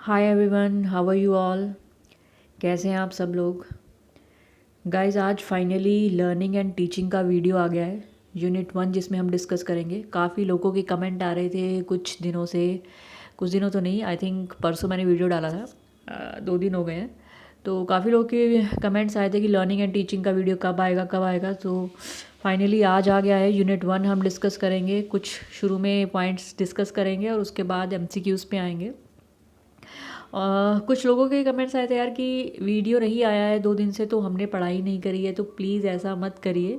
Hi everyone, how are you all. कैसे हैं आप सब लोग। गाइस, आज फाइनली लर्निंग एंड टीचिंग का वीडियो आ गया है, यूनिट 1, जिसमें हम डिस्कस करेंगे। काफ़ी लोगों के कमेंट आ रहे थे कुछ दिनों से, कुछ दिनों तो नहीं, आई थिंक परसों मैंने वीडियो डाला था, 2 दिन हो गए हैं। तो काफ़ी लोगों के कमेंट्स आए थे कि लर्निंग एंड टीचिंग का वीडियो कब आएगा कब आएगा। तो फाइनली आज आ गया है। यूनिट 1 हम डिस्कस करेंगे, कुछ शुरू में पॉइंट्स डिस्कस करेंगे और उसके बाद MCQs पे आएंगे। कुछ लोगों के कमेंट्स आए थे यार कि वीडियो नहीं आया है 2 दिन से, तो हमने पढ़ाई नहीं करी है। तो प्लीज़ ऐसा मत करिए,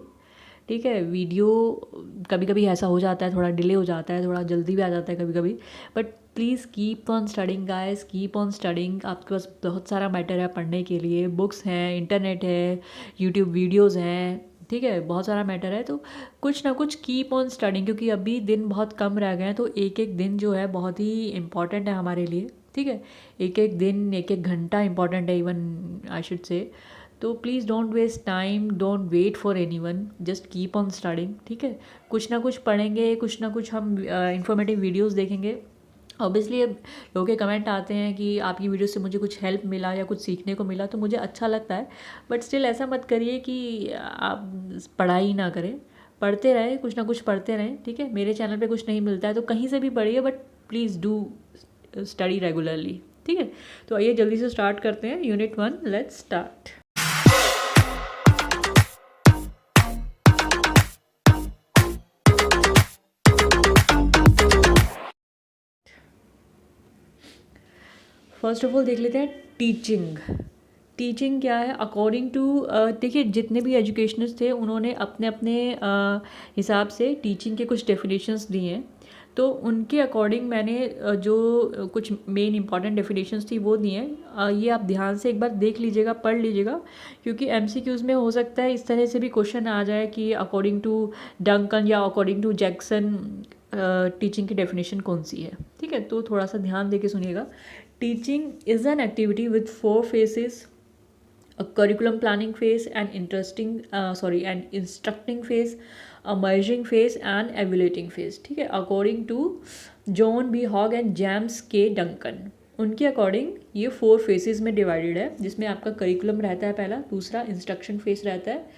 ठीक है। वीडियो कभी कभी ऐसा हो जाता है, थोड़ा डिले हो जाता है, थोड़ा जल्दी भी आ जाता है कभी कभी, but please keep on studying guys, keep on studying. आपके पास बहुत सारा मैटर है पढ़ने के लिए, बुक्स हैं, इंटरनेट है, यूट्यूब वीडियोज़ हैं, ठीक है, बहुत सारा मैटर है। तो कुछ ना कुछ कीप ऑन स्टडिंग, क्योंकि अभी दिन बहुत कम रह गए हैं। तो एक एक दिन जो है बहुत ही इम्पॉर्टेंट है हमारे लिए, ठीक है। एक एक दिन, एक एक घंटा इंपॉर्टेंट है, इवन आई शुड से। तो please don't waste time, don't wait for anyone, just keep on studying, ठीक है। कुछ ना कुछ पढ़ेंगे, कुछ ना कुछ हम इंफॉर्मेटिव वीडियोस देखेंगे। ऑब्वियसली अब लोगों के कमेंट आते हैं कि आपकी वीडियो से मुझे कुछ हेल्प मिला या कुछ सीखने को मिला, तो मुझे अच्छा लगता है। बट स्टिल ऐसा मत करिए कि आप पढ़ाई ना करें, पढ़ते रहें, कुछ ना कुछ पढ़ते रहें, ठीक है। मेरे चैनल पे कुछ नहीं मिलता है तो कहीं से भी पढ़िए, but please do study regularly, ठीक है। तो आइए जल्दी से स्टार्ट करते हैं unit 1, let's start. First of all देख लेते हैं टीचिंग। टीचिंग क्या है अकॉर्डिंग टू, देखिए जितने भी एजुकेशनिस्ट थे उन्होंने अपने अपने हिसाब से टीचिंग के कुछ डेफिनेशंस दिए हैं। तो उनके अकॉर्डिंग मैंने जो कुछ मेन इंपॉर्टेंट डेफिनेशंस थी वो दिए हैं। ये आप ध्यान से एक बार देख लीजिएगा, पढ़ लीजिएगा, क्योंकि MCQs में हो सकता है इस तरह से भी क्वेश्चन आ जाए कि अकॉर्डिंग टू डंकन या अकॉर्डिंग टू जैक्सन टीचिंग की डेफिनेशन कौन सी है, ठीक है। तो थोड़ा सा ध्यान दे के सुनिएगा। Teaching is an activity with 4 phases: a curriculum planning phase, an instructing phase, a measuring phase and evaluating phase, ठीक है। According to John B Hough and James K Duncan, उनके अकॉर्डिंग ये 4 फेसेस में डिवाइडेड है, जिसमें आपका curriculum रहता है पहला, दूसरा इंस्ट्रक्शन फेस रहता है,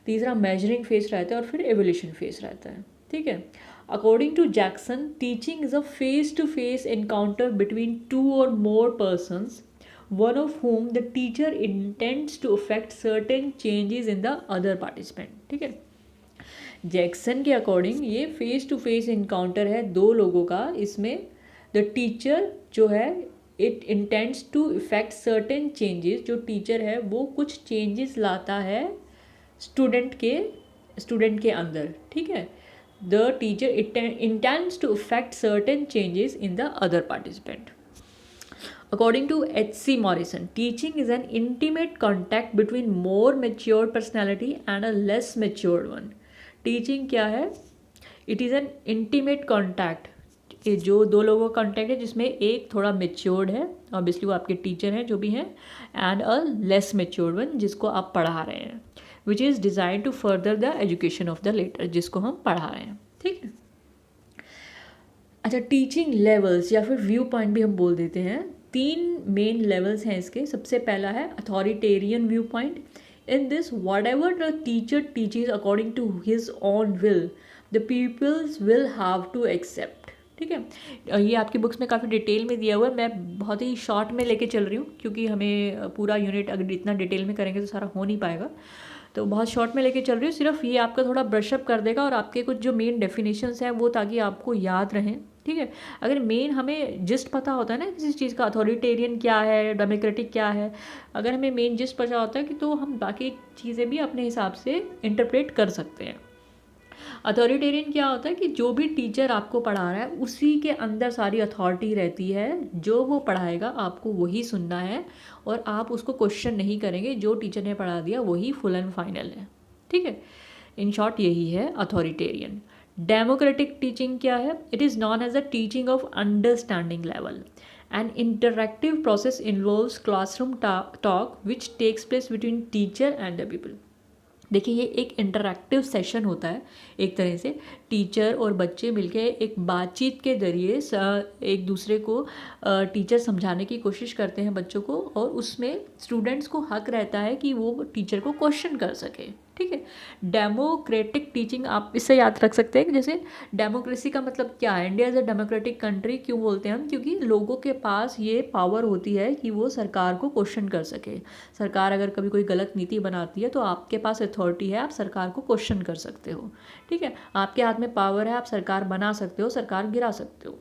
तीसरा मेजरिंग फेस रहता है और फिर एवोल्यूशन फेस रहता है, ठीक है। According to Jackson, teaching is a face to face encounter between 2 or more persons, one of whom the teacher intends to affect certain changes in the other participant, ठीक है। जैक्सन के according ये face to face encounter है दो लोगों का। इसमें the teacher जो है it intends to effect certain changes, जो टीचर है वो कुछ चेंजेस लाता है स्टूडेंट के अंदर, ठीक है। The teacher intends to effect certain changes in the other participant. According to H.C. Morrison, teaching is an intimate contact between more matured personality and a less matured one. Teaching क्या है? It is an intimate contact. ये जो दो लोगों का contact है जिसमें एक थोड़ा मेच्योर्ड है, ऑब्वियसली वो आपके टीचर हैं जो भी हैं, and a less matured one जिसको आप पढ़ा रहे हैं, which is design to further the education of the latter, जिसको हम पढ़ा रहे हैं, ठीक है। अच्छा, टीचिंग लेवल्स या फिर व्यू पॉइंट भी हम बोल देते हैं। 3 मेन लेवल्स हैं इसके। सबसे पहला है authoritarian view point. In this whatever the teacher teaches according to his own will, the peoples will have to accept, ठीक है। ये आपकी बुक्स में काफ़ी डिटेल में दिया हुआ है, मैं बहुत ही शॉर्ट में लेके चल रही हूँ, क्योंकि हमें पूरा यूनिट अगर इतना डिटेल में करेंगे तो सारा हो नहीं पाएगा। तो बहुत शॉर्ट में लेके चल रही हूँ, सिर्फ ये आपका थोड़ा ब्रशअप कर देगा और आपके कुछ जो मेन डेफिनेशंस हैं वो ताकि आपको याद रहें, ठीक है। अगर मेन हमें जिस्ट पता होता है ना किसी चीज़ का, अथॉरिटेरियन क्या है, डेमोक्रेटिक क्या है, अगर हमें मेन जिस्ट पता होता है कि तो हम बाकी चीज़ें भी अपने हिसाब से इंटरप्रेट कर सकते हैं। अथॉरिटेरियन क्या होता है कि जो भी टीचर आपको पढ़ा रहा है उसी के अंदर सारी अथॉरिटी रहती है, जो वो पढ़ाएगा आपको वही सुनना है और आप उसको क्वेश्चन नहीं करेंगे, जो टीचर ने पढ़ा दिया वही फुल एंड फाइनल है, ठीक है। इन शॉर्ट यही है अथॉरिटेरियन। डेमोक्रेटिक टीचिंग क्या है? It is known as the teaching of understanding level. An interactive process involves classroom talk which takes place between teacher and the people. देखिए ये एक इंटरैक्टिव सेशन होता है, एक तरह से टीचर और बच्चे मिलके एक बातचीत के ज़रिए एक दूसरे को टीचर समझाने की कोशिश करते हैं बच्चों को, और उसमें स्टूडेंट्स को हक रहता है कि वो टीचर को क्वेश्चन कर सके। ठीक है, डेमोक्रेटिक टीचिंग आप इससे याद रख सकते हैं कि जैसे डेमोक्रेसी का मतलब क्या है, India is a democratic country क्यों बोलते हैं हम, क्योंकि लोगों के पास ये पावर होती है कि वो सरकार को क्वेश्चन कर सके। सरकार अगर कभी कोई गलत नीति बनाती है तो आपके पास अथॉरिटी है, आप सरकार को क्वेश्चन कर सकते हो। ठीक है, आपके हाथ में पावर है, आप सरकार बना सकते हो, सरकार गिरा सकते हो।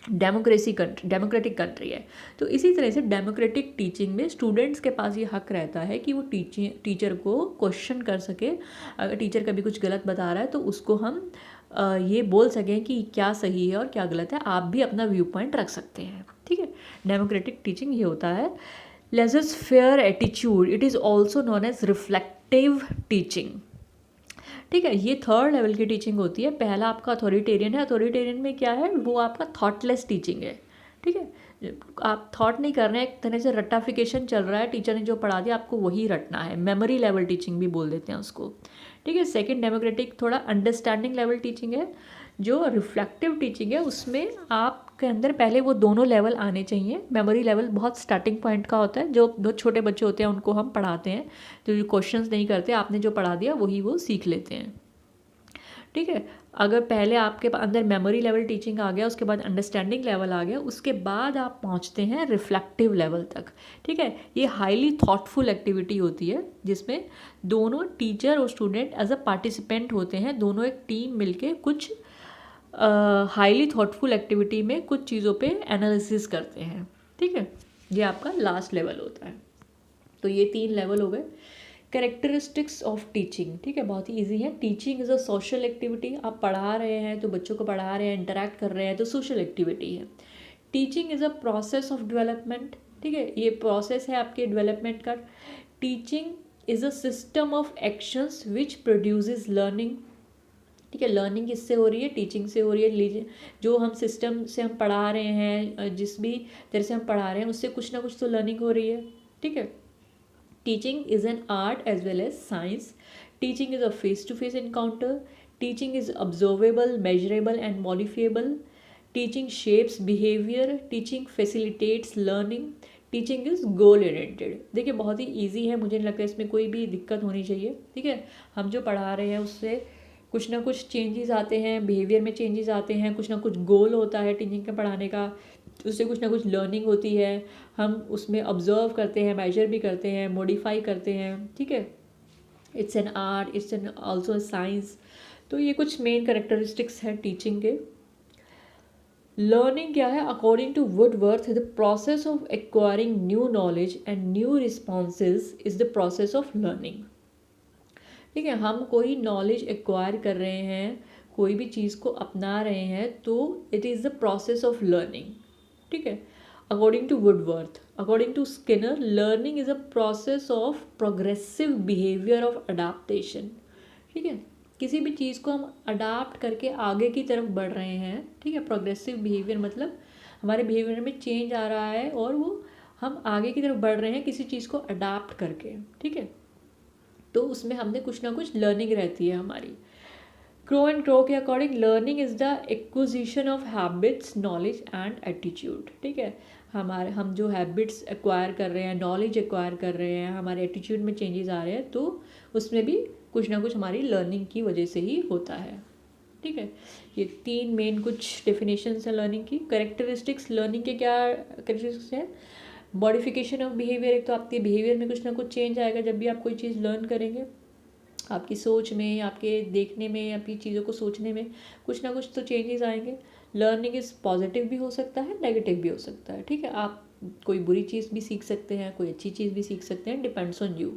डेमोक्रेटिक कंट्री है। तो इसी तरह से डेमोक्रेटिक टीचिंग में स्टूडेंट्स के पास ये हक रहता है कि वो टीचर को क्वेश्चन कर सके। अगर टीचर कभी कुछ गलत बता रहा है तो उसको हम ये बोल सकें कि क्या सही है और क्या गलत है, आप भी अपना व्यू पॉइंट रख सकते हैं। ठीक है, डेमोक्रेटिक टीचिंग ये होता है। Laissez faire attitude, it is also known as reflective teaching. ठीक है, ये थर्ड लेवल की टीचिंग होती है। पहला आपका अथॉरिटेरियन है, अथॉरिटेरियन में क्या है, वो आपका थॉटलेस टीचिंग है। ठीक है, आप थॉट नहीं कर रहे हैं, एक तरह से रट्टाफिकेशन चल रहा है, टीचर ने जो पढ़ा दिया आपको वही रटना है, मेमोरी लेवल टीचिंग भी बोल देते हैं उसको। ठीक है, सेकंड डेमोक्रेटिक थोड़ा अंडरस्टैंडिंग लेवल टीचिंग है। जो रिफ्लेक्टिव टीचिंग है उसमें आपके अंदर पहले वो दोनों लेवल आने चाहिए। मेमोरी लेवल बहुत स्टार्टिंग पॉइंट का होता है, जो बहुत छोटे बच्चे होते हैं उनको हम पढ़ाते हैं, तो क्वेश्चंस नहीं करते, आपने जो पढ़ा दिया वही वो सीख लेते हैं। ठीक है, अगर पहले आपके अंदर मेमोरी लेवल टीचिंग आ गया, उसके बाद अंडरस्टैंडिंग लेवल आ गया, उसके बाद आप पहुंचते हैं रिफ्लेक्टिव लेवल तक। ठीक है, ये हाईली थॉटफुल एक्टिविटी होती है जिसमें दोनों टीचर और स्टूडेंट एज अ पार्टिसिपेंट होते हैं, दोनों एक टीम मिलके कुछ हाईली थॉटफुल एक्टिविटी में कुछ चीज़ों पे एनालिसिस करते हैं। ठीक है, ये आपका लास्ट लेवल होता है। तो ये 3 लेवल हो गए। कैरेक्टरिस्टिक्स ऑफ टीचिंग, ठीक है, बहुत ही ईजी है। Teaching is a social activity, आप पढ़ा रहे हैं तो बच्चों को पढ़ा रहे हैं, इंटरेक्ट कर रहे हैं, तो सोशल एक्टिविटी है। Teaching is a process of development, ठीक है, ये प्रोसेस है आपके डेवलपमेंट का। Teaching is a system of actions which produces learning. ठीक है, लर्निंग किससे हो रही है, टीचिंग से हो रही है। लीजिए, जो हम सिस्टम से हम पढ़ा रहे हैं, जिस भी तरह से हम पढ़ा रहे हैं उससे कुछ ना कुछ तो लर्निंग हो रही है। ठीक है, teaching is an art as well as science. Teaching is a face to face encounter. Teaching is observable, measurable and modifiable. Teaching shapes behaviour. Teaching facilitates learning. Teaching is goal oriented. देखिए बहुत ही easy है, मुझे नहीं लगता इसमें कोई भी दिक्कत होनी चाहिए। ठीक है, हम जो पढ़ा रहे हैं उससे कुछ ना कुछ चेंजेस आते हैं, बिहेवियर में चेंजेस आते हैं, कुछ ना कुछ गोल होता है टीचिंग का पढ़ाने का, उससे कुछ ना कुछ लर्निंग होती है, हम उसमें ऑब्जर्व करते हैं, मेजर भी करते हैं, मॉडिफाई करते हैं। ठीक है, it's an art, it's an also science. तो ये कुछ मेन करेक्टरिस्टिक्स हैं टीचिंग के। लर्निंग क्या है, according to Woodworth, the process of acquiring new knowledge and new responses is the process of learning. ठीक है, हम कोई नॉलेज एक्वायर कर रहे हैं, कोई भी चीज़ को अपना रहे हैं, तो it is the process of learning. ठीक है, according to Woodworth, according to Skinner, learning is a process of progressive behaviour of adaptation. ठीक है, किसी भी चीज़ को हम अडाप्ट करके आगे की तरफ बढ़ रहे हैं। ठीक है, प्रोग्रेसिव बिहेवियर मतलब हमारे बिहेवियर में चेंज आ रहा है और वो हम आगे की तरफ बढ़ रहे हैं किसी चीज़ को अडाप्ट करके। ठीक है, तो उसमें हमने कुछ ना कुछ लर्निंग रहती है हमारी। क्रो एंड क्रो के according, learning is the acquisition of habits, knowledge and attitude. ठीक है, हम जो हैबिट्स एक्वायर कर रहे हैं, नॉलेज एक्वायर कर रहे हैं, हमारे एटीट्यूड में चेंजेस आ रहे हैं, तो उसमें भी कुछ ना कुछ हमारी लर्निंग की वजह से ही होता है। ठीक है, ये 3 मेन कुछ डेफिनेशंस हैं लर्निंग की। करेक्टरिस्टिक्स, लर्निंग के क्या करेक्टरिस्टिक्स हैं, मॉडिफिकेशन ऑफ बिहेवियर, एक तो आपके बिहेवियर में कुछ ना कुछ चेंज आएगा जब भी आप कोई चीज़ लर्न करेंगे, आपकी सोच में, आपके देखने में, आपकी चीज़ों को सोचने में कुछ ना कुछ तो चेंजेस आएंगे। लर्निंग इज़ पॉजिटिव भी हो सकता है, नेगेटिव भी हो सकता है। ठीक है, आप कोई बुरी चीज़ भी सीख सकते हैं, कोई अच्छी चीज़ भी सीख सकते हैं, depends on you.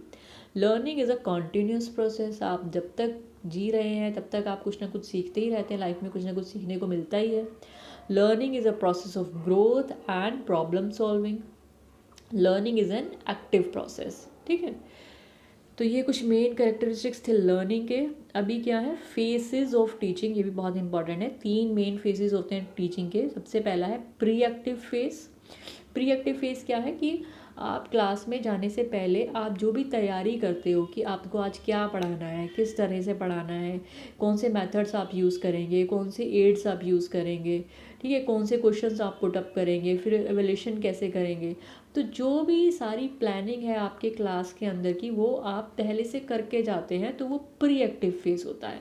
Learning is a continuous process, आप जब तक जी रहे हैं तब तक आप कुछ ना कुछ सीखते ही रहते हैं, लाइफ में कुछ ना कुछ सीखने को मिलता ही है। Learning is a process of growth and problem solving. Learning is an active process. ठीक है, तो ये कुछ मेन कैरेक्टरिस्टिक्स थे लर्निंग के। अभी क्या है, फेसेस ऑफ टीचिंग, ये भी बहुत इंपॉर्टेंट है। 3 मेन फेसेस होते हैं टीचिंग के। सबसे पहला है pre active face. Pre active face क्या है कि आप क्लास में जाने से पहले आप जो भी तैयारी करते हो कि आपको आज क्या पढ़ाना है, किस तरह से पढ़ाना है, कौन से मेथड्स आप यूज़ करेंगे, कौन से एड्स आप यूज़ करेंगे, ठीक है, कौन से क्वेश्चंस आप पुट अप करेंगे, फिर एवल्यूशन कैसे करेंगे, तो जो भी सारी प्लानिंग है आपके क्लास के अंदर की वो आप पहले से करके जाते हैं, तो वो प्री एक्टिव फेज होता है।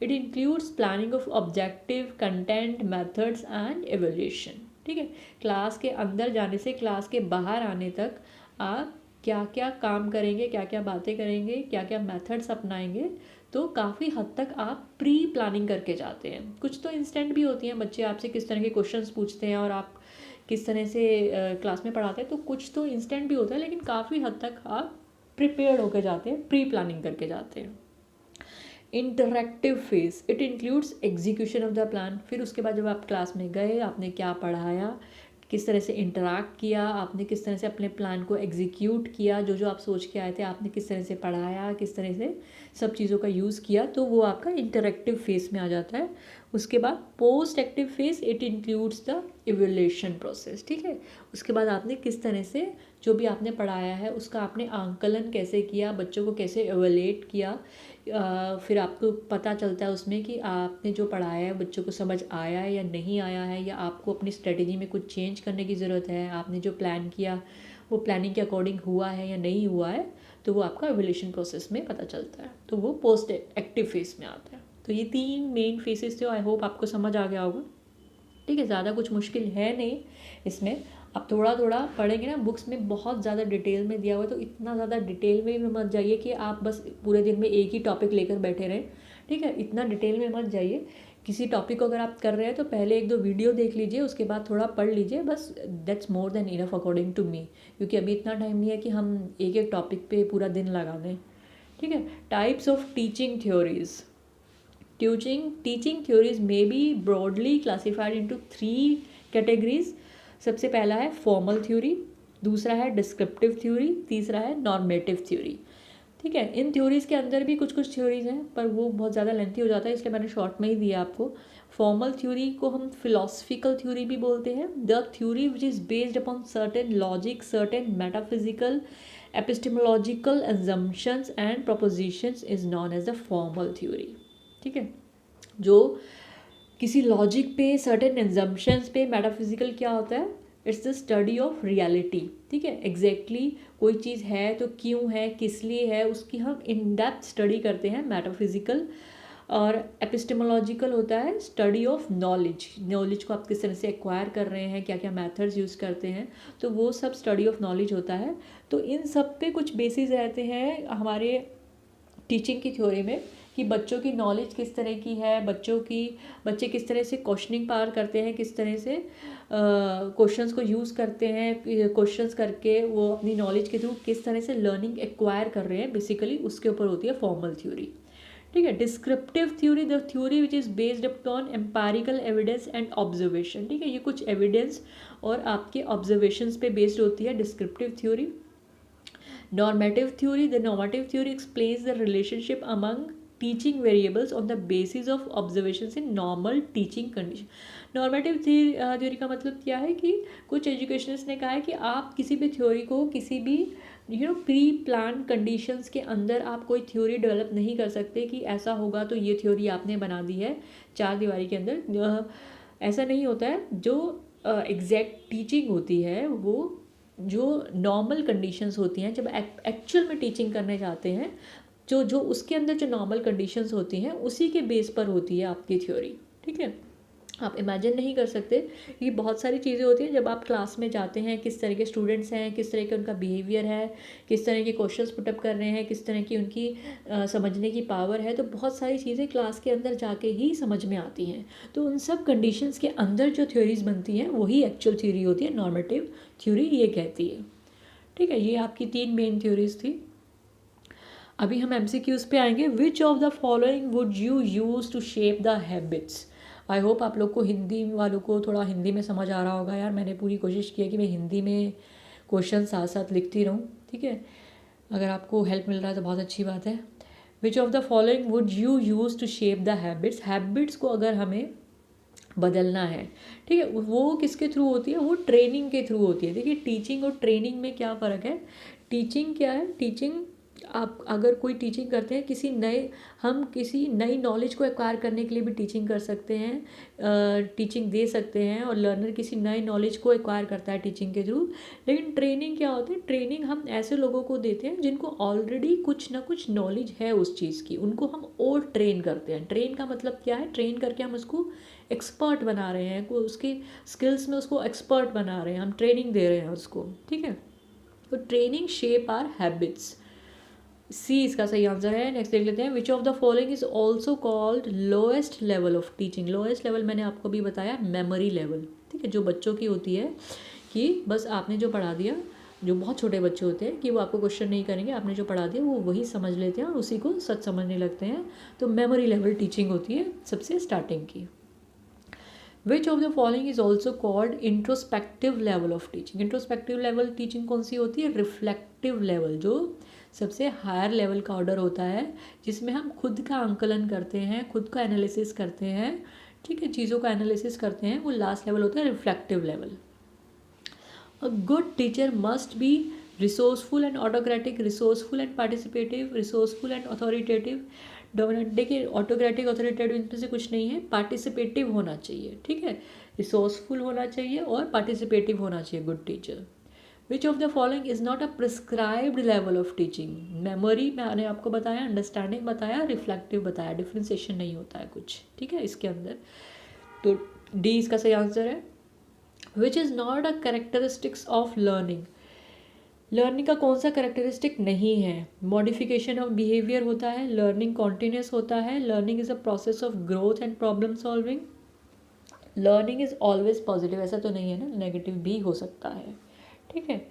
It includes planning of objective, content, methods and evolution. ठीक है, क्लास के अंदर जाने से क्लास के बाहर आने तक आप क्या क्या काम करेंगे, क्या क्या बातें करेंगे, क्या क्या मेथड्स अपनाएंगे, तो काफ़ी हद तक आप प्री प्लानिंग करके जाते हैं। कुछ तो इंस्टेंट भी होती हैं, बच्चे आपसे किस तरह के क्वेश्चंस पूछते हैं और आप किस तरह से क्लास में पढ़ाते हैं, तो कुछ तो इंस्टेंट भी होता है, लेकिन काफ़ी हद तक आप प्रिपेयर्ड होकर जाते हैं, प्री प्लानिंग करके जाते हैं। Interactive phase, it includes execution of the plan. फिर उसके बाद जब आप क्लास में गए, आपने क्या पढ़ाया, किस तरह से इंटरैक्ट किया, आपने किस तरह से अपने प्लान को एग्जीक्यूट किया, जो जो आप सोच के आए थे आपने किस तरह से पढ़ाया, किस तरह से सब चीज़ों का यूज़ किया, तो वो आपका इंटरैक्टिव फेज में आ जाता है। उसके बाद post active phase, it includes the evaluation process. ठीक है, उसके बाद आपने किस तरह से जो भी आपने पढ़ाया है उसका आपने आंकलन कैसे किया, बच्चों को कैसे एवैल्यूएट किया, फिर आपको पता चलता है उसमें कि आपने जो पढ़ाया है बच्चों को समझ आया है या नहीं आया है, या आपको अपनी स्ट्रेटजी में कुछ चेंज करने की ज़रूरत है, आपने जो प्लान किया वो प्लानिंग के अकॉर्डिंग हुआ है या नहीं हुआ है, तो वो आपका एवल्यूशन प्रोसेस में पता चलता है, तो वो पोस्ट एक्टिव फेज में आता है। तो ये 3 मेन फेसेस थे, आई होप आपको समझ आ गया होगा। ठीक है, ज़्यादा कुछ मुश्किल है नहीं इसमें, आप थोड़ा थोड़ा पढ़ेंगे ना, बुक्स में बहुत ज़्यादा डिटेल में दिया हुआ है, तो इतना ज़्यादा डिटेल में भी मत जाइए कि आप बस पूरे दिन में एक ही टॉपिक लेकर बैठे रहें। ठीक है, इतना डिटेल में मत जाइए। किसी टॉपिक को अगर आप कर रहे हैं तो पहले 1-2 वीडियो देख लीजिए, उसके बाद थोड़ा पढ़ लीजिए, बस that's more than enough according to me, क्योंकि अभी इतना टाइम नहीं है कि हम एक एक टॉपिक पे पूरा दिन लगा दें। ठीक है, types of teaching theories. Teaching theories may be broadly classified into 3 categories. सबसे पहला है फॉर्मल थ्योरी, दूसरा है डिस्क्रिप्टिव थ्योरी, तीसरा है नॉर्मेटिव थ्योरी। ठीक है, इन थ्योरीज़ के अंदर भी कुछ कुछ थ्योरीज़ हैं, पर वो बहुत ज़्यादा लेंथी हो जाता है, इसलिए मैंने शॉर्ट में ही दिया आपको। फॉर्मल थ्योरी को हम फिलोसफिकल थ्योरी भी बोलते हैं। The theory which is based upon certain logic, certain metaphysical epistemological assumptions and propositions is known as the formal theory. ठीक है, जो किसी लॉजिक पे, सर्टेन एग्जम्पन्स पे, मेटाफिजिकल क्या होता है, it's the study of reality. ठीक है, एग्जैक्टली कोई चीज़ है तो क्यों है, किस लिए है, उसकी हम इन डेप्थ स्टडी करते हैं, मेटाफिजिकल। और एपिस्टेमोलॉजिकल होता है स्टडी ऑफ नॉलेज को आप किस तरह से एक्वायर कर रहे हैं, क्या क्या मेथड्स यूज़ करते हैं, तो वो सब स्टडी ऑफ नॉलेज होता है। तो इन सब पे कुछ बेसिस रहते हैं हमारे टीचिंग की थ्योरी में, कि बच्चों की नॉलेज किस तरह की है, बच्चे किस तरह से क्वेश्चनिंग पावर करते हैं, किस तरह से क्वेश्चंस को यूज़ करते हैं, क्वेश्चंस करके वो अपनी नॉलेज के थ्रू किस तरह से लर्निंग एक्वायर कर रहे हैं, बेसिकली उसके ऊपर होती है फॉर्मल थ्योरी। ठीक है, descriptive theory, the theory which is based upon empirical evidence and observation. ठीक है, ये कुछ एविडेंस और आपके ऑब्जर्वेशंस पे बेस्ड होती है descriptive theory. Normative theory, the normative theory explains the relationship among teaching variables on the basis of observations in normal teaching condition. Normative theory का मतलब क्या है कि कुछ एजुकेशनिस्ट ने कहा है कि आप किसी भी थ्योरी को किसी भी प्री प्लान कंडीशंस के अंदर आप कोई थ्योरी डेवलप नहीं कर सकते कि ऐसा होगा तो ये थ्योरी आपने बना दी है 4 दीवारी के अंदर। ऐसा नहीं होता है। जो एग्जैक्ट टीचिंग होती है वो जो नॉर्मल कंडीशंस होती हैं, जब एक्चुअल में टीचिंग करने जाते हैं, जो उसके अंदर जो नॉर्मल कंडीशंस होती हैं उसी के बेस पर होती है आपकी थ्योरी। ठीक है, आप इमेजिन नहीं कर सकते कि बहुत सारी चीज़ें होती हैं जब आप क्लास में जाते हैं, किस तरह के स्टूडेंट्स हैं, किस तरह के उनका बिहेवियर है, किस तरह के क्वेश्चंस पुटअप कर रहे हैं, किस तरह की उनकी समझने की पावर है, तो बहुत सारी चीज़ें क्लास के अंदर जाके ही समझ में आती हैं। तो उन सब कंडीशंस के अंदर जो थ्योरीज बनती हैं वही एक्चुअल थ्योरी होती है, नॉर्मेटिव थ्योरी ये कहती है। ठीक है, ये आपकी 3 मेन थ्योरीज थी। अभी हम MCQs पे आएंगे। Which of the following would you use to shape the habits. I hope आप लोग को, हिंदी वालों को थोड़ा हिंदी में समझ आ रहा होगा। यार मैंने पूरी कोशिश की है कि मैं हिंदी में क्वेश्चन साथ साथ लिखती रहूँ। ठीक है, अगर आपको हेल्प मिल रहा है तो बहुत अच्छी बात है। Which of the following would you use to shape the habits. Habits को अगर हमें बदलना है, ठीक है, वो किसके थ्रू होती है, वो ट्रेनिंग के थ्रू होती है। देखिए टीचिंग और ट्रेनिंग में क्या फ़र्क है। टीचिंग क्या है, टीचिंग आप अगर कोई टीचिंग करते हैं किसी नए, हम किसी नई नॉलेज को एक्वायर करने के लिए भी टीचिंग कर सकते हैं, टीचिंग दे सकते हैं, और लर्नर किसी नए नॉलेज को एक्वायर करता है टीचिंग के थ्रू। लेकिन ट्रेनिंग क्या होती है, ट्रेनिंग हम ऐसे लोगों को देते हैं जिनको ऑलरेडी कुछ ना कुछ नॉलेज है उस चीज़ की, उनको हम और ट्रेन करते हैं। ट्रेन का मतलब क्या है, ट्रेन करके हम उसको एक्सपर्ट बना रहे हैं, को उसके स्किल्स में उसको एक्सपर्ट बना रहे हैं, हम ट्रेनिंग दे रहे हैं उसको, ठीक है। तो ट्रेनिंग शेप आर हैबिट्स, सी इसका सही आंसर है। नेक्स्ट देख लेते हैं, विच of the following is also called lowest level of teaching. Lowest level मैंने आपको भी बताया, मेमोरी लेवल, ठीक है, जो बच्चों की होती है कि बस आपने जो पढ़ा दिया, जो बहुत छोटे बच्चे होते हैं कि वो आपको क्वेश्चन नहीं करेंगे, आपने जो पढ़ा दिया वो वही समझ लेते हैं और उसी को सच समझने लगते हैं। तो मेमोरी लेवल टीचिंग होती है सबसे स्टार्टिंग की। विच of the following is also called introspective level of teaching. Introspective level teaching कौन सी होती है, रिफ्लेक्टिव लेवल, जो सबसे हायर लेवल का ऑर्डर होता है, जिसमें हम खुद का आंकलन करते हैं, खुद का एनालिसिस करते हैं, ठीक है, चीज़ों का एनालिसिस करते हैं, वो लास्ट लेवल होता है reflective level. A good teacher must be resourceful and autocratic, resourceful and participative, resourceful and authoritative. Dominant, देखिए ऑटोक्रेटिक अथॉरिटेटिव इनमें से कुछ नहीं है, पार्टिसिपेटिव होना चाहिए, ठीक है, रिसोर्सफुल होना चाहिए और पार्टिसिपेटिव होना चाहिए good teacher. Which of the following is not a prescribed level of teaching. Memory मैंने आपको बताया, अंडरस्टैंडिंग बताया, रिफ्लेक्टिव बताया, डिफ्रेंसिएशन नहीं होता है कुछ, ठीक है, इसके अंदर। तो डी इसका सही आंसर है। विच is not a characteristics of learning. Learning का कौन सा करेक्टरिस्टिक नहीं है, मॉडिफिकेशन ऑफ बिहेवियर होता है, लर्निंग कॉन्टीन्यूस होता है, learning is a process of growth and problem solving, learning is always positive, ऐसा तो नहीं है ना, नेगेटिव भी हो सकता है, ठीक है।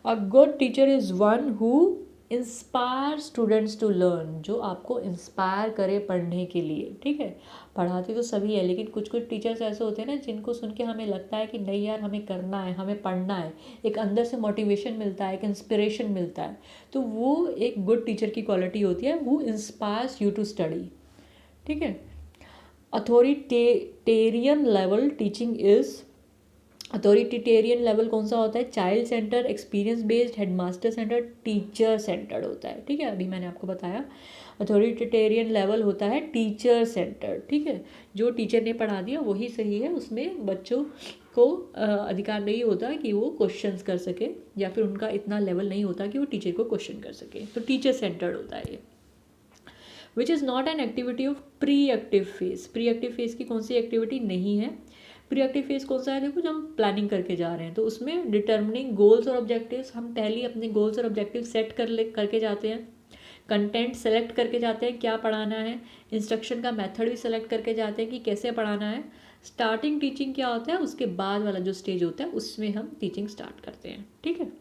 A good teacher is one who inspire students to learn, जो आपको इंस्पायर करे पढ़ने के लिए, ठीक है। पढ़ाते तो सभी है, लेकिन कुछ कुछ टीचर्स ऐसे होते हैं ना जिनको सुन के हमें लगता है कि नहीं यार हमें करना है, हमें पढ़ना है, एक अंदर से मोटिवेशन मिलता है, एक इंस्पिरेशन मिलता है, तो वो एक गुड टीचर की क्वालिटी होती है, वो इंस्पायर्स यू टू स्टडी, ठीक है। Authoritarian level teaching is, authoritarian level कौन सा होता है, child centre, experience based, headmaster centre, teacher centred होता है, ठीक है, अभी मैंने आपको बताया। अथॉरिटेरियन लेवल होता है टीचर सेंटर, ठीक है, जो टीचर ने पढ़ा दिया वही सही है, उसमें बच्चों को अधिकार नहीं होता कि वो क्वेश्चंस कर सके, या फिर उनका इतना लेवल नहीं होता कि वो टीचर को क्वेश्चन कर सके, तो टीचर सेंटर्ड होता है ये। विच is not an activity of pre active phase. Pre active phase की कौन सी एक्टिविटी नहीं है, प्री एक्टिव फेज कौन सा है, देखो जब हम प्लानिंग करके जा रहे हैं तो उसमें डिटर्मिनिंग गोल्स और ऑब्जेक्टिव्स, हम पहले अपने गोल्स और ऑब्जेक्टिव सेट करके जाते हैं, कंटेंट सेलेक्ट करके जाते हैं क्या पढ़ाना है, इंस्ट्रक्शन का मेथड भी सेलेक्ट करके जाते हैं कि कैसे पढ़ाना है। स्टार्टिंग टीचिंग क्या होता है, उसके बाद वाला जो स्टेज होता है उसमें हम टीचिंग स्टार्ट करते हैं, ठीक है।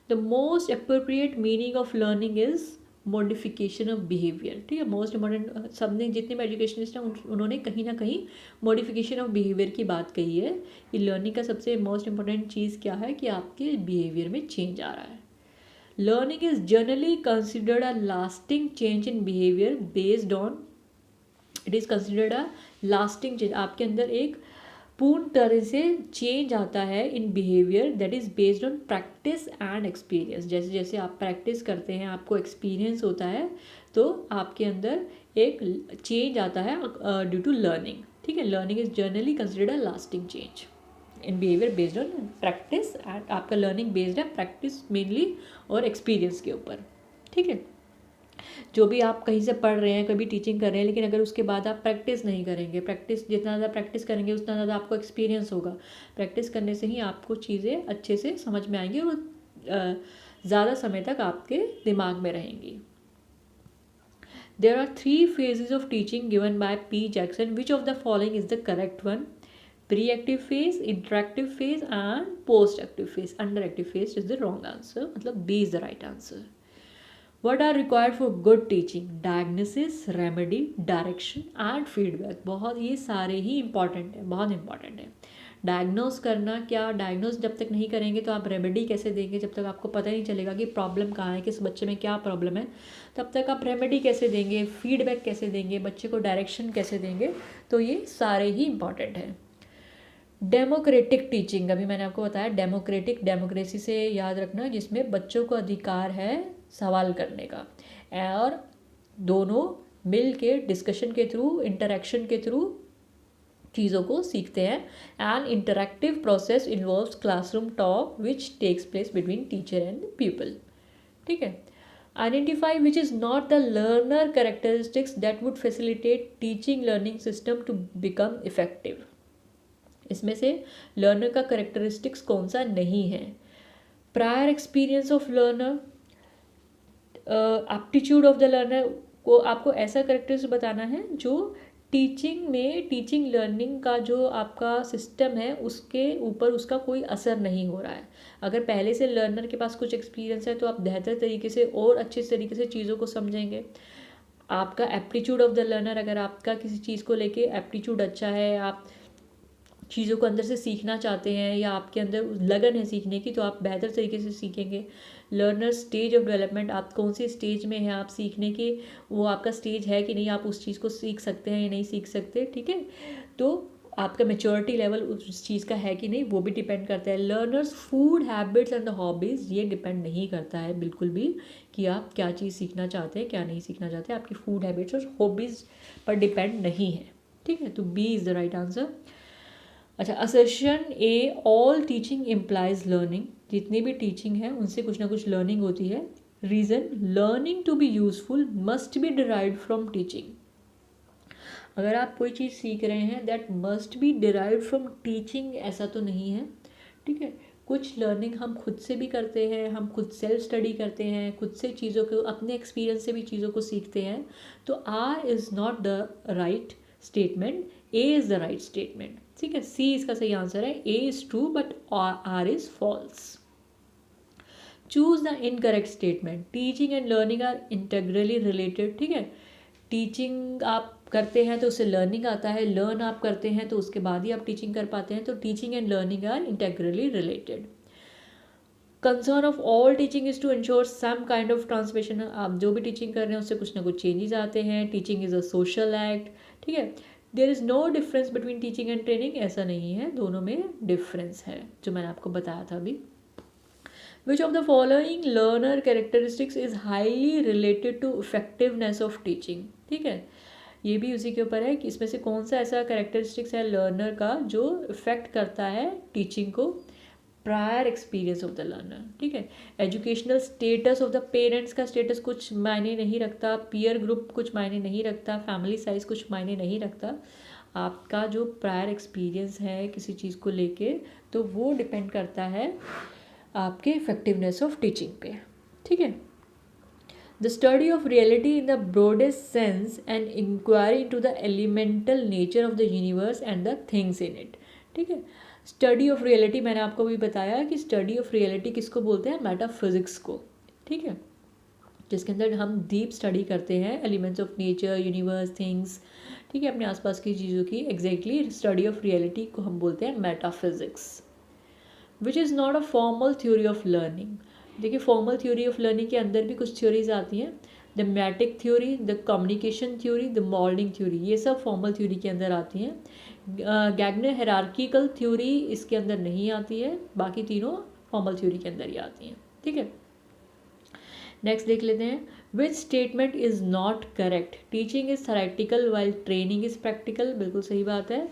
The most appropriate meaning of learning is modification of behaviour, ठीक है, मोस्ट इंपॉर्टेंट, सबने जितने भी एजुकेशनिस्ट हैं उन्होंने कहीं ना कहीं मॉडिफिकेशन ऑफ बिहेवियर की बात कही है कि लर्निंग का सबसे मोस्ट इंपॉर्टेंट चीज़ क्या है कि आपके बिहेवियर में चेंज आ रहा है। Learning is generally considered a lasting change in behaviour based on, it is considered a lasting change, आपके अंदर एक पूर्ण तरह से चेंज आता है in behaviour that is based on practice and experience. जैसे जैसे आप प्रैक्टिस करते हैं, आपको एक्सपीरियंस होता है, तो आपके अंदर एक चेंज आता है ड्यू टू लर्निंग, ठीक है। Learning is generally considered a lasting change in behaviour based on practice, and आपका लर्निंग बेस्ड है प्रैक्टिस मेनली और एक्सपीरियंस के ऊपर, ठीक है। जो भी आप कहीं से पढ़ रहे हैं, कभी टीचिंग कर रहे हैं, लेकिन अगर उसके बाद आप प्रैक्टिस नहीं करेंगे, प्रैक्टिस जितना ज़्यादा प्रैक्टिस करेंगे उतना ज़्यादा आपको एक्सपीरियंस होगा, प्रैक्टिस करने से ही आपको चीज़ें अच्छे से समझ में आएंगी और ज़्यादा समय तक आपके दिमाग में रहेंगी। There are 3 phases of teaching given by P. Jackson. Which of the following is the correct one? Pre-active phase, interactive phase and post-active phase. Under-active phase is the wrong answer. मतलब B is the right answer. What are required for good teaching? Diagnosis, remedy, direction and feedback. बहुत ये सारे ही important है, बहुत important है। Diagnose करना, क्या diagnose जब तक नहीं करेंगे तो आप रेमेडी कैसे देंगे, जब तक आपको पता नहीं चलेगा कि प्रॉब्लम कहाँ है, किस बच्चे में क्या प्रॉब्लम है, तब तक आप रेमेडी कैसे देंगे, फीडबैक कैसे देंगे, बच्चे को डायरेक्शन कैसे देंगे, तो ये सारे ही इंपॉर्टेंट हैं। डेमोक्रेटिक टीचिंग, अभी मैंने आपको बताया डेमोक्रेटिक, डेमोक्रेसी से याद रखना, जिसमें बच्चों को अधिकार है सवाल करने का, और दोनों मिल के डिस्कशन के थ्रू, इंटरेक्शन के थ्रू चीज़ों को सीखते हैं। And interactive process involves classroom talk which takes place between teacher and people. ठीक है। Identify which is not the learner characteristics that would facilitate teaching learning system to become effective. इसमें से learner का characteristics कौन सा नहीं है। Prior experience of learner, aptitude of the learner को आपको ऐसा कैरेक्टरिस्टिक्स बताना है जो टीचिंग में, टीचिंग लर्निंग का जो आपका सिस्टम है उसके ऊपर उसका कोई असर नहीं हो रहा है। अगर पहले से लर्नर के पास कुछ एक्सपीरियंस है तो आप बेहतर तरीके से और अच्छे तरीके से चीज़ों को समझेंगे। आपका एप्टीट्यूड ऑफ द लर्नर, अगर आपका किसी चीज़ को लेके एप्टीट्यूड अच्छा है, आप चीज़ों को अंदर से सीखना चाहते हैं या आपके अंदर लगन है सीखने की, तो आप बेहतर तरीके से सीखेंगे। लर्नर स्टेज ऑफ डेवलपमेंट, आप कौन सी स्टेज में हैं, आप सीखने की, वो आपका स्टेज है कि नहीं, आप उस चीज़ को सीख सकते हैं या नहीं सीख सकते। ठीक है, तो आपका मेच्योरिटी लेवल उस चीज़ का है कि नहीं, वो भी डिपेंड करता है। Learners food habits and the hobbies, ये डिपेंड नहीं करता है बिल्कुल भी कि आप क्या चीज़ सीखना चाहते हैं क्या नहीं सीखना चाहते, आपकी फूड हैबिट्स और हॉबीज़ पर डिपेंड नहीं है। ठीक है, तो B is the right answer. अच्छा, assertion A, all teaching implies learning, जितनी भी टीचिंग है उनसे कुछ ना कुछ लर्निंग होती है। Reason, learning to be useful must be derived from teaching. अगर आप कोई चीज़ सीख रहे हैं that must be derived from teaching, ऐसा तो नहीं है। ठीक है, कुछ लर्निंग हम खुद से भी करते हैं, हम खुद सेल्फ स्टडी करते हैं, खुद से चीज़ों को, अपने एक्सपीरियंस से भी चीज़ों को सीखते हैं। तो R is not the right statement, A is the right statement. ठीक है, सी इसका सही आंसर है। A is true but R is false. Choose the incorrect statement, teaching and learning are integrally related. ठीक है, टीचिंग आप करते हैं तो उससे लर्निंग आता है, लर्न आप करते हैं तो उसके बाद ही आप टीचिंग कर पाते हैं, तो teaching and learning are integrally related. Concern of all teaching is to ensure some kind of transmission, आप जो भी टीचिंग कर रहे हैं उससे कुछ ना कुछ चेंजेस आते हैं। Teaching is a social act. ठीक है, there is no difference between teaching and training, ऐसा नहीं है, दोनों में डिफरेंस है जो मैंने आपको बताया था अभी। Which of the following learner characteristics is highly related to effectiveness of teaching? ठीक है, ये भी उसी के ऊपर है कि इसमें से कौन सा ऐसा कैरेक्टरिस्टिक्स है लर्नर का जो इफेक्ट करता है टीचिंग को। Prior experience of the learner. ठीक है, educational status of the parents का स्टेटस कुछ मायने नहीं रखता, पीयर ग्रुप कुछ मायने नहीं रखता, फैमिली साइज कुछ मायने नहीं रखता। आपका जो प्रायर एक्सपीरियंस है किसी चीज़ को लेके, तो वो डिपेंड करता है आपके इफेक्टिवनेस ऑफ टीचिंग पे। ठीक है, the study of reality in the broadest sense and inquiry into the elemental nature of the universe and the things in it. ठीक है, स्टडी ऑफ रियलिटी मैंने आपको भी बताया कि स्टडी ऑफ रियलिटी किसको बोलते हैं, मेटाफिजिक्स को। ठीक है, जिसके अंदर हम डीप स्टडी करते हैं elements of nature, universe, things. ठीक है, अपने आसपास की चीज़ों की एग्जैक्टली स्टडी ऑफ रियलिटी को हम बोलते हैं metaphysics. Which is not a formal theory of learning. देखिए, फॉर्मल थ्योरी ऑफ लर्निंग के अंदर भी कुछ थ्योरीज आती हैं, the mathetic theory, the communication theory, the moulding theory, ये सब फॉर्मल थ्योरी के अंदर आती हैं। गैगनर हायरार्किकल थ्योरी इसके अंदर नहीं आती है, बाकी तीनों फॉर्मल थ्योरी के अंदर ही आती हैं। ठीक है, नेक्स्ट देख लेते हैं। Which statement is not correct, teaching is theoretical while training is practical, बिल्कुल सही बात है।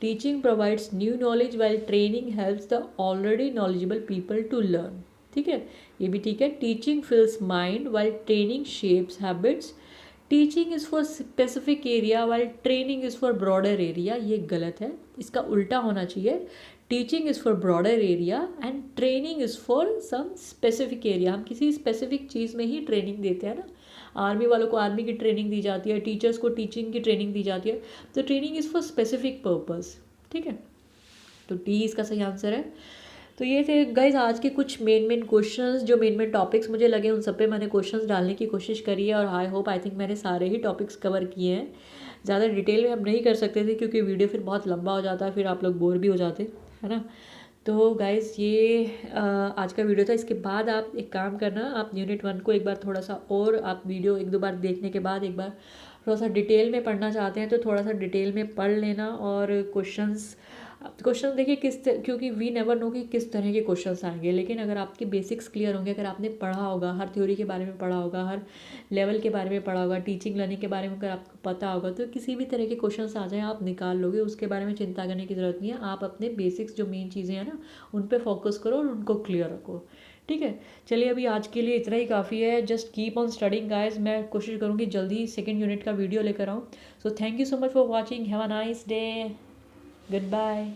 Teaching provides new knowledge while training helps the already knowledgeable people to learn. ठीक है, ये भी ठीक है। Teaching fills mind while training shapes habits. Teaching is for specific area while training is for broader area, ये गलत है, इसका उल्टा होना चाहिए। Teaching is for broader area and training is for some specific area. हम किसी स्पेसिफिक चीज़ में ही ट्रेनिंग देते हैं ना, आर्मी वालों को आर्मी की ट्रेनिंग दी जाती है, टीचर्स को टीचिंग की ट्रेनिंग दी जाती है, तो training is for specific purpose. ठीक है, तो डी इसका सही आंसर है। तो ये थे गाइज आज के कुछ मेन क्वेश्चंस, जो मेन टॉपिक्स मुझे लगे उन सब पे मैंने क्वेश्चंस डालने की कोशिश करी है, और आई थिंक मैंने सारे ही टॉपिक्स कवर किए हैं। ज़्यादा डिटेल में हम नहीं कर सकते थे क्योंकि वीडियो फिर बहुत लंबा हो जाता है, फिर आप लोग बोर भी हो जाते। है ना। तो गाइज़ ये आज का वीडियो था। इसके बाद आप एक काम करना, आप यूनिट 1 को एक बार थोड़ा सा और आप वीडियो 1-2 बार देखने के बाद एक बार थोड़ा सा डिटेल में पढ़ना चाहते हैं तो थोड़ा सा डिटेल में पढ़ लेना। और क्वेश्चन देखिए क्योंकि वी नेवर नो कि किस तरह के क्वेश्चंस आएंगे, लेकिन अगर आपके बेसिक्स क्लियर होंगे, अगर आपने पढ़ा होगा, हर थ्योरी के बारे में पढ़ा होगा, हर लेवल के बारे में पढ़ा होगा, टीचिंग लर्निंग के बारे में अगर आपको पता होगा, तो किसी भी तरह के क्वेश्चंस आ जाएं आप निकाल लोगे। उसके बारे में चिंता करने की ज़रूरत नहीं है। आप अपने बेसिक्स जो मेन चीज़ें हैं ना उन पर फोकस करो और उनको क्लियर रखो, ठीक है। चलिए अभी आज के लिए इतना ही काफ़ी है। Just keep on studying guys. मैं कोशिश करूँगी जल्दी सेकेंड यूनिट का वीडियो लेकर आऊँ। So thank you so much for watching. Have a nice day. Good bye.